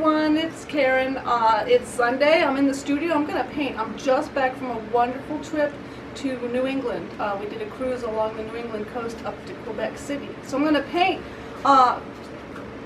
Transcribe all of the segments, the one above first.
everyone, it's Karen. It's Sunday. I'm in the studio. I'm going to paint. I'm just back from a wonderful trip to New England. We did a cruise along the New England coast up to Quebec City. So I'm going to paint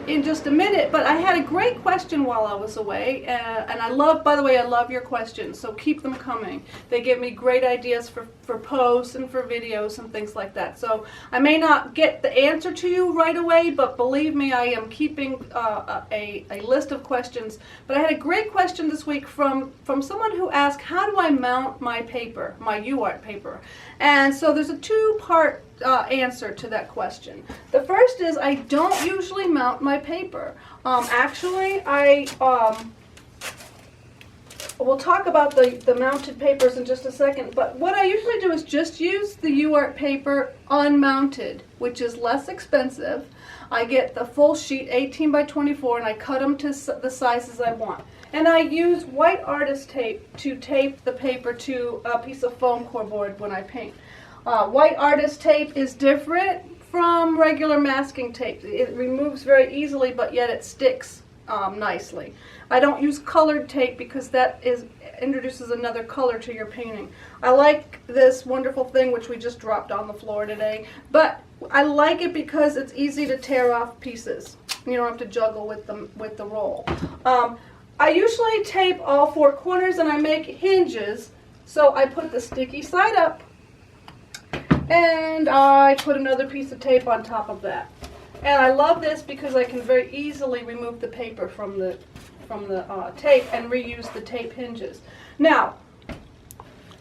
in just a minute, but I had a great question while I was away, and I love, by the way, I love your questions, so keep them coming. They give me great ideas for posts and for videos and things like that. So I may not get the answer to you right away, but believe me, I am keeping a list of questions. But I had a great question this week from someone who asked, how do I mount my paper, my UArt paper? And so there's a two-part answer to that question. The first is I don't usually mount my paper. Actually, we'll talk about the mounted papers in just a second, but what I usually do is just use the UArt paper unmounted, which is less expensive. I get the full sheet, 18 by 24, and I cut them to the sizes I want. And I use white artist tape to tape the paper to a piece of foam core board when I paint. White artist tape is different from regular masking tape. It removes very easily, but yet it sticks nicely. I don't use colored tape because that introduces another color to your painting. I like this wonderful thing which we just dropped on the floor today, but I like it because it's easy to tear off pieces. You don't have to juggle with the roll. I usually tape all four corners and I make hinges, so I put the sticky side up and I put another piece of tape on top of that. And I love this because I can very easily remove the paper from the tape and reuse the tape hinges. Now,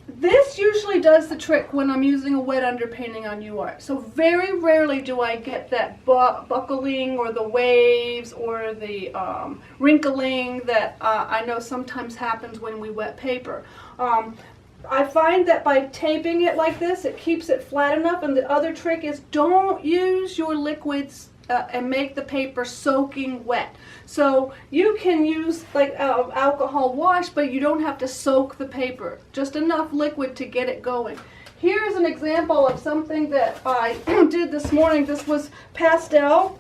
this usually does the trick when I'm using a wet underpainting on UArt. So very rarely do I get that buckling or the waves or the wrinkling that I know sometimes happens when we wet paper. I find that by taping it like this, it keeps it flat enough, and the other trick is don't use your liquids and make the paper soaking wet. So you can use like alcohol wash, but you don't have to soak the paper. Just enough liquid to get it going. Here's an example of something that I did this morning. This was Pastel.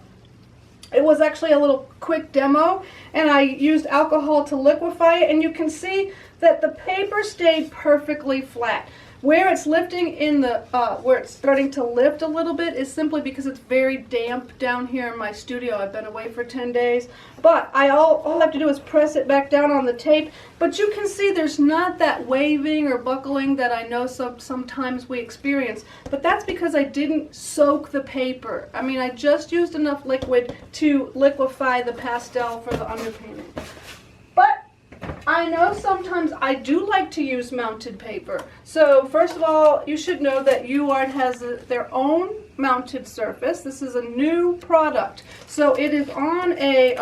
It was actually a little quick demo, and I used alcohol to liquefy it, and you can see that the paper stayed perfectly flat. Where it's lifting in the, where it's starting to lift a little bit is simply because it's very damp down here in my studio. I've been away for 10 days, but all I have to do is press it back down on the tape. But you can see there's not that waving or buckling that I know sometimes we experience, but that's because I didn't soak the paper. I mean, I just used enough liquid to liquefy the pastel for the underpainting. But I know sometimes I do like to use mounted paper. So first of all, you should know that UArt has their own mounted surface. This is a new product. So it is on a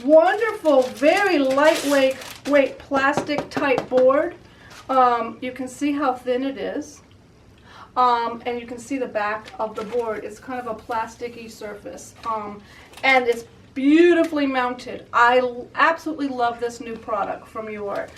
wonderful, very lightweight plastic type board. You can see how thin it is. And you can see the back of the board. It's kind of a plasticky surface. And it's beautifully mounted. I absolutely love this new product from UArt.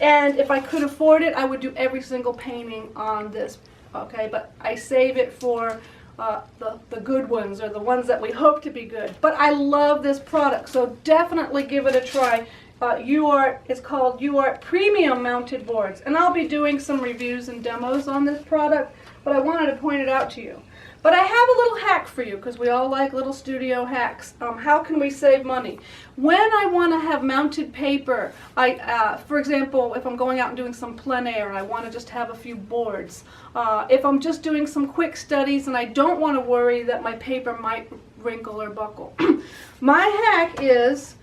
And if I could afford it, I would do every single painting on this. Okay, but I save it for the good ones, or the ones that we hope to be good. But I love this product, so definitely give it a try. UArt is called UArt Premium Mounted Boards, and I'll be doing some reviews and demos on this product, but I wanted to point it out to you. But I have a little hack for you, because we all like little studio hacks. How can we save money? When I want to have mounted paper, for example, if I'm going out and doing some plein air and I want to just have a few boards, if I'm just doing some quick studies and I don't want to worry that my paper might wrinkle or buckle, my hack is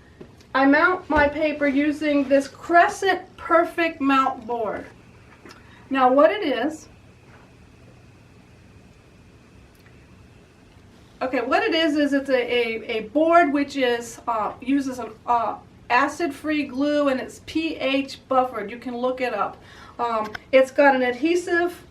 I mount my paper using this Crescent Perfect Mount board. Now what it is, it's a board which is uses an acid-free glue, and it's pH buffered. You can look it up. It's got an adhesive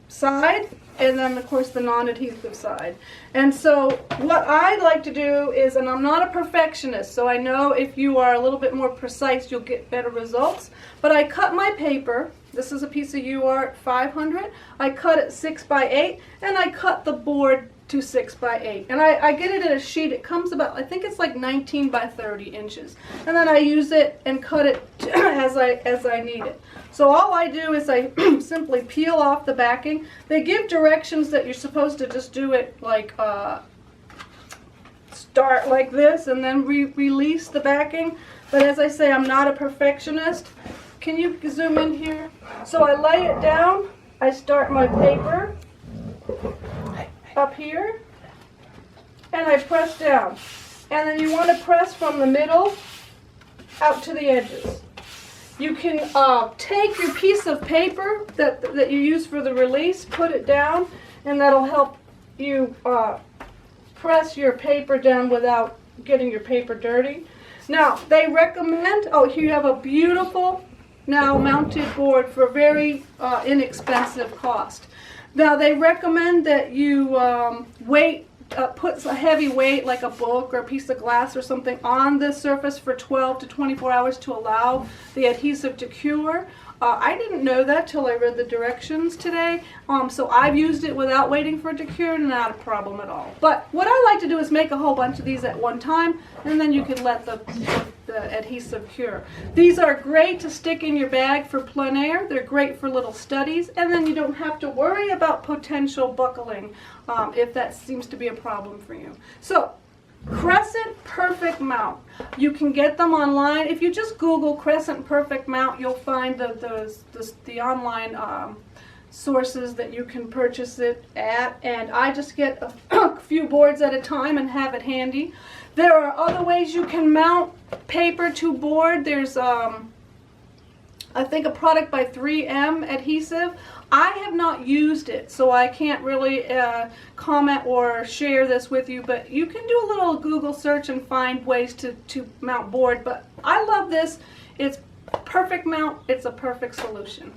side, and then of course the non-adhesive side. And so what I like to do is, and I'm not a perfectionist, so I know if you are a little bit more precise you'll get better results, but I cut my paper. This is a piece of UArt 500. I cut it 6 by 8, and I cut the board to 6 by 8. And I get it in a sheet. It comes about, I think it's like 19 by 30 inches. And then I use it and cut it as I need it. So all I do is I simply peel off the backing. They give directions that you're supposed to just do it like, start like this and then release the backing. But as I say, I'm not a perfectionist. Can you zoom in here? So I lay it down. I start my paper up here, and I press down. And then you want to press from the middle out to the edges. You can take your piece of paper that you use for the release, put it down, and that'll help you press your paper down without getting your paper dirty. Now, they recommend, oh, here you have a beautiful now mounted board for a very inexpensive cost. Now they recommend that you put a heavy weight like a book or a piece of glass or something on the surface for 12 to 24 hours to allow the adhesive to cure. I didn't know that till I read the directions today, so I've used it without waiting for it to cure, not a problem at all. But what I like to do is make a whole bunch of these at one time, and then you can let the adhesive cure. These are great to stick in your bag for plein air. They're great for little studies, and then you don't have to worry about potential buckling if that seems to be a problem for you. So, Crescent Perfect Mount. You can get them online. If you just Google Crescent Perfect Mount, you'll find the online sources that you can purchase it at. And I just get a few boards at a time and have it handy. There are other ways you can mount paper to board. There's I think a product by 3M adhesive. I have not used it, so I can't really comment or share this with you, but you can do a little Google search and find ways to mount board. But I love this. It's perfect mount. It's a perfect solution.